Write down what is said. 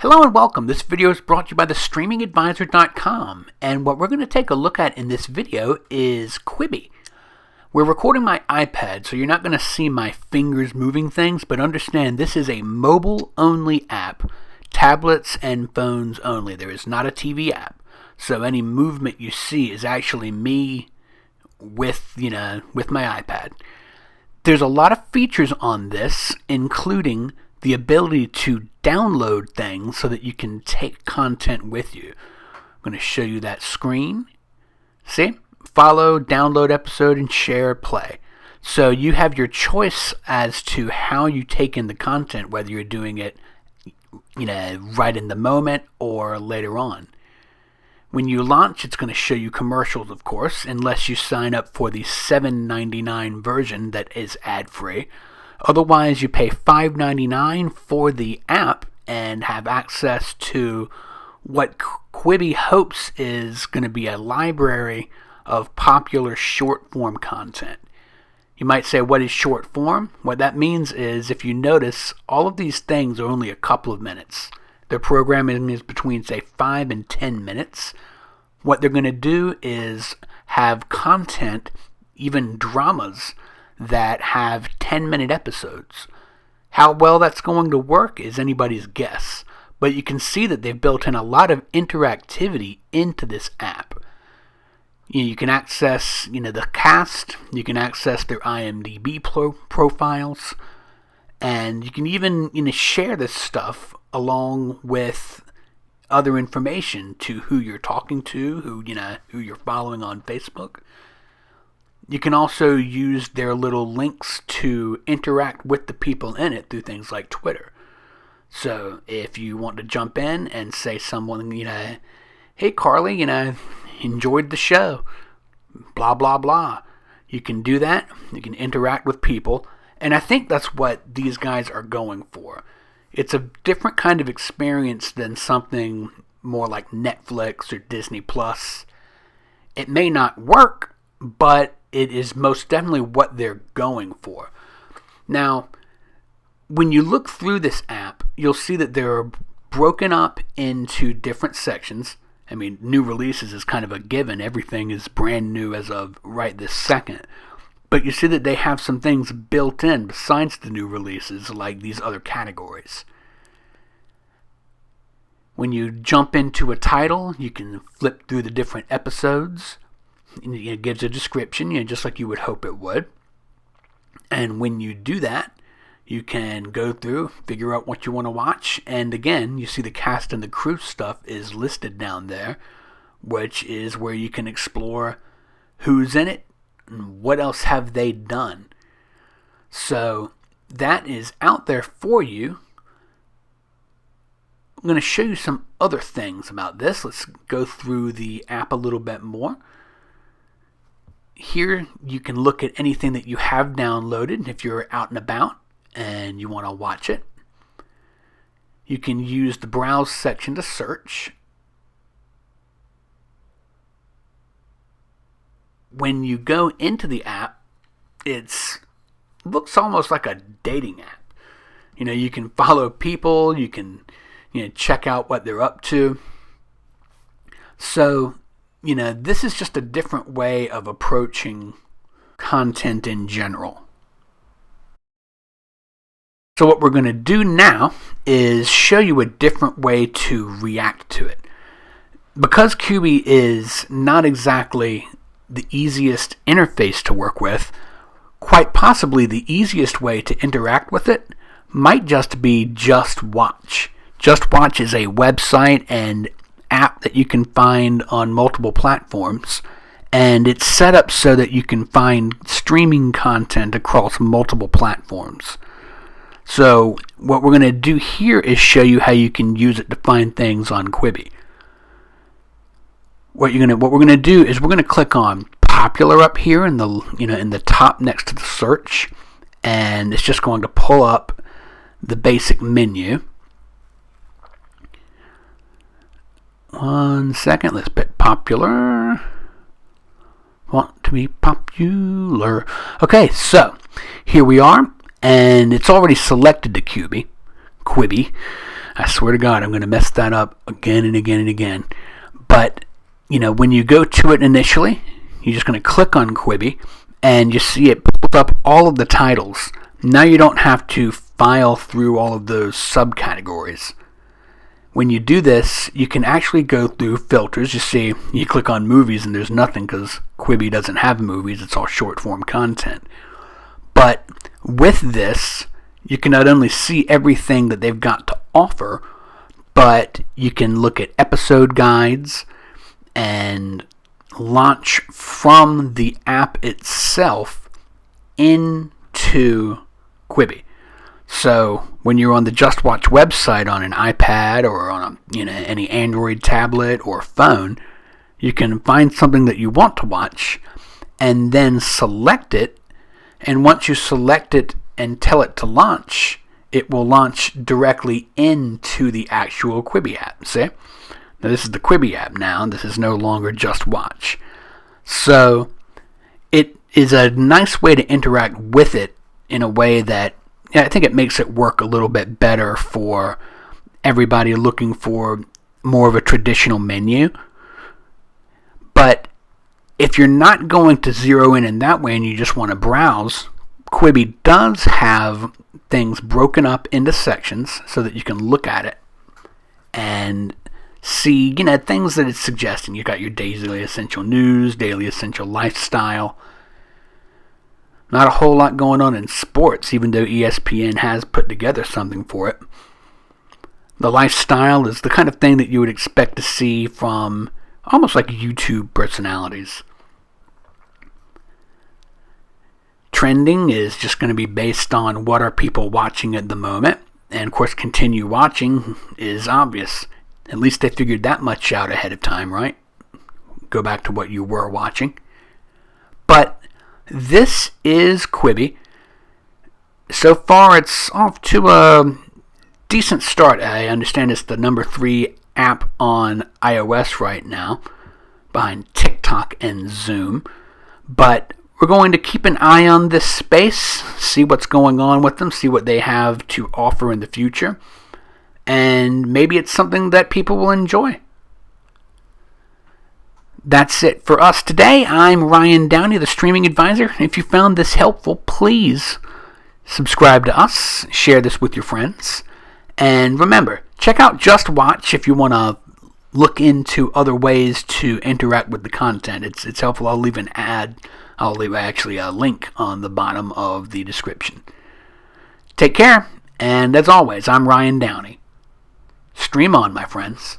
Hello and welcome. This video is brought to you by thestreamingadvisor.com, and what we're going to take a look at in this video is Quibi. We're recording my iPad, so you're not going to see my fingers moving things, but understand this is a mobile-only app, tablets and phones only. There is not a TV app, so any movement you see is actually me with my iPad. There's a lot of features on this, including the ability to download things so that you can take content with you. I'm going to show you that screen. See? Follow, download episode, and share, play. So you have your choice as to how you take in the content, whether you're doing it right in the moment or later on. When you launch, it's going to show you commercials, of course, unless you sign up for the $7.99 version that is ad-free. Otherwise, you pay $5.99 for the app and have access to what Quibi hopes is going to be a library of popular short-form content. You might say, what is short form? What that means is, if you notice, all of these things are only a couple of minutes. Their programming is between, say, 5 and 10 minutes. What they're going to do is have content, even dramas, that have 10-minute episodes. How well that's going to work is anybody's guess, but you can see that they've built in a lot of interactivity into this app. You can access the cast, you can access their IMDb profiles, and you can even share this stuff along with other information to who you're talking to, who you're following on Facebook. You can also use their little links to interact with the people in it through things like Twitter. So if you want to jump in and say someone, hey Carly, enjoyed the show, blah, blah, blah. You can do that. You can interact with people. And I think that's what these guys are going for. It's a different kind of experience than something more like Netflix or Disney Plus. It may not work, but it is most definitely what they're going for. Now, when you look through this app, you'll see that they're broken up into different sections. I mean, new releases is kind of a given. Everything is brand new as of right this second. But you see that they have some things built in besides the new releases, like these other categories. When you jump into a title, you can flip through the different episodes. It gives a description, just like you would hope it would. And when you do that, you can go through, figure out what you want to watch. And again, you see the cast and the crew stuff is listed down there, which is where you can explore who's in it and what else have they done. So that is out there for you. I'm going to show you some other things about this. Let's go through the app a little bit more. Here you can look at anything that you have downloaded if you're out and about and you want to watch it. You can use the browse section to search. When you go into the app, it looks almost like a dating app. You can follow people, you can check out what they're up to. So this is just a different way of approaching content in general. So what we're going to do now is show you a different way to react to it. Because Quibi is not exactly the easiest interface to work with, quite possibly the easiest way to interact with it might just be Just Watch. Just Watch is a website and app that you can find on multiple platforms, and it's set up so that you can find streaming content across multiple platforms. So what we're going to do here is show you how you can use it to find things on Quibi. What we're going to do is we're going to click on popular up here in the top next to the search, and it's just going to pull up the basic menu. One second, let's pick popular. Want to be popular. Okay, so here we are, and it's already selected to Quibi. I swear to God, I'm going to mess that up again and again and again. But, when you go to it initially, you're just going to click on Quibi, and you see it pulls up all of the titles. Now you don't have to file through all of those subcategories. When you do this, you can actually go through filters. You see, you click on movies and there's nothing because Quibi doesn't have movies. It's all short-form content. But with this, you can not only see everything that they've got to offer, but you can look at episode guides and launch from the app itself into Quibi. So when you're on the Just Watch website on an iPad or on any Android tablet or phone, you can find something that you want to watch and then select it. And once you select it and tell it to launch, it will launch directly into the actual Quibi app. See? Now this is the Quibi app now. This is no longer Just Watch. So it is a nice way to interact with it in a way that I think it makes it work a little bit better for everybody looking for more of a traditional menu. But if you're not going to zero in that way and you just want to browse, Quibi does have things broken up into sections so that you can look at it and see, things that it's suggesting. You've got your daily essential news, daily essential lifestyle. Not a whole lot going on in sports, even though ESPN has put together something for it. The lifestyle is the kind of thing that you would expect to see from almost like YouTube personalities. Trending is just going to be based on what are people watching at the moment. And of course, continue watching is obvious. At least they figured that much out ahead of time, right? Go back to what you were watching. But this is Quibi. So far, it's off to a decent start. I understand it's the number 3 app on iOS right now, behind TikTok and Zoom. But we're going to keep an eye on this space, see what's going on with them, see what they have to offer in the future. And maybe it's something that people will enjoy. That's it for us today. I'm Ryan Downey, the Streaming Advisor. If you found this helpful, please subscribe to us, share this with your friends, and remember, check out Just Watch if you want to look into other ways to interact with the content. It's helpful. I'll leave a link on the bottom of the description. Take care, and as always, I'm Ryan Downey. Stream on, my friends.